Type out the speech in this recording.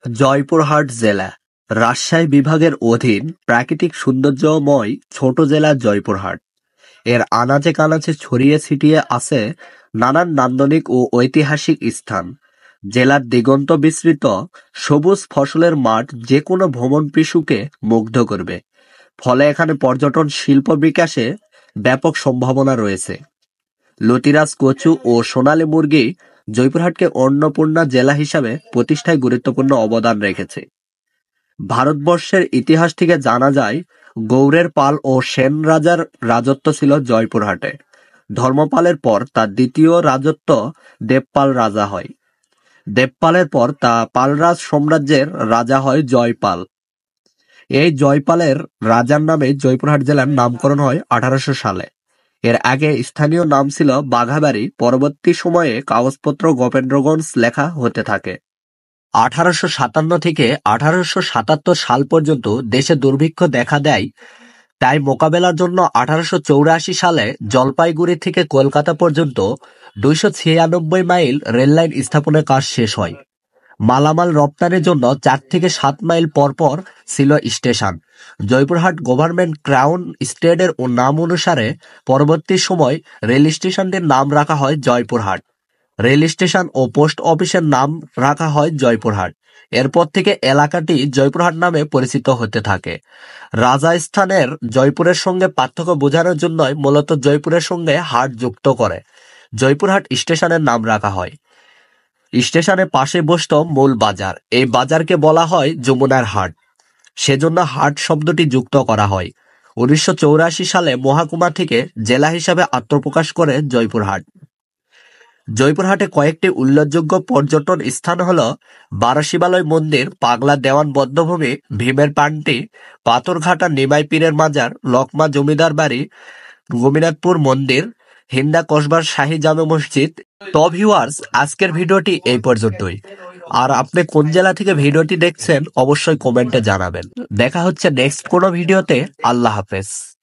জয়পুরহাট জেলা রাজশাহী বিভাগের অধীন প্রাকৃতিক সৌন্দর্যময় ছোট জেলা জয়পুরহাট। এর আনাচে কানাচে ছড়িয়ে ছিটিয়ে আছে নানান নান্দনিক ও ঐতিহাসিক স্থান। জেলার দিগন্ত বিস্তৃত সবুজ ফসলের মাঠ যে কোনো ভ্রমণপিপাসুকে মুগ্ধ করবে। ফলে এখানে পর্যটন শিল্প বিকাশে ব্যাপক সম্ভাবনা রয়েছে। লতিরাজ কচু ও সোনালী মুরগি জয়পুরহাটকে অন্নপূর্ণা জেলা হিসাবে প্রতিষ্ঠায় গুরুত্বপূর্ণ অবদান রেখেছে। ভারতবর্ষের ইতিহাস থেকে জানা যায়, গৌড়ের পাল ও সেন রাজার রাজত্ব ছিল জয়পুরহাটে। ধর্মপালের পর তার দ্বিতীয় রাজত্ব দেবপাল রাজা হয়। দেবপালের পর তা পালরাজ সাম্রাজ্যের রাজা হয় জয়পাল। এই জয়পালের রাজার নামে জয়পুরহাট জেলার নামকরণ হয় 1800 সালে। এর আগে স্থানীয় নাম ছিল বাঘাবাড়ি। পরবর্তী সময়ে কাগজপত্র গোপেন্দ্রগঞ্জ লেখা হতে থাকে। 1857 থেকে 1877 সাল পর্যন্ত দেশে দুর্ভিক্ষ দেখা দেয়। তাই মোকাবেলার জন্য 1884 সালে জলপাইগুড়ি থেকে কলকাতা পর্যন্ত 296 মাইল রেললাইন স্থাপনের কাজ শেষ হয়। মালামাল রপ্তানির জন্য 4 থেকে 7 মাইল পরপর ছিল স্টেশন। জয়পুরহাট গভর্নমেন্ট ক্রাউন স্টেটের নাম অনুসারে পরবর্তী সময় রেল স্টেশনটির নাম রাখা হয় জয়পুরহাট। রেল স্টেশন ও পোস্ট অফিসের নাম রাখা হয় জয়পুরহাট। এরপর থেকে এলাকাটি জয়পুরহাট নামে পরিচিত হতে থাকে। রাজস্থানের জয়পুরের সঙ্গে পার্থক্য বোঝানোর জন্যই মূলত জয়পুরের সঙ্গে হাট যুক্ত করে জয়পুরহাট স্টেশনের নাম রাখা হয়। স্টেশনের পাশে বসত মূল বাজার। এই বাজারকে বলা হয় যমুনার হাট, সেজন্য হাট শব্দটি যুক্ত করা হয়। 1984 সালে মহকুমা থেকে জেলা হিসাবে আত্মপ্রকাশ করে জয়পুরহাট। জয়পুরহাটে কয়েকটি উল্লেখযোগ্য পর্যটন স্থান হল বারাশিবালয় মন্দির, পাগলা দেওয়ান বধ্যভূমি, ভীমের পান্টি, পাথরঘাটা নিমাই পীরের মাজার, লকমা জমিদার বাড়ি, গোপীনাথপুর মন্দির, হিন্দা কসবার শাহী জামে মসজিদ। তো ভিউয়ার্স, আজকের ভিডিওটি এই পর্যন্তই। আর আপনি কোন জেলা থেকে ভিডিওটি দেখছেন অবশ্যই কমেন্টে জানাবেন। দেখা হচ্ছে নেক্সট কোনো ভিডিওতে। আল্লাহ হাফেজ।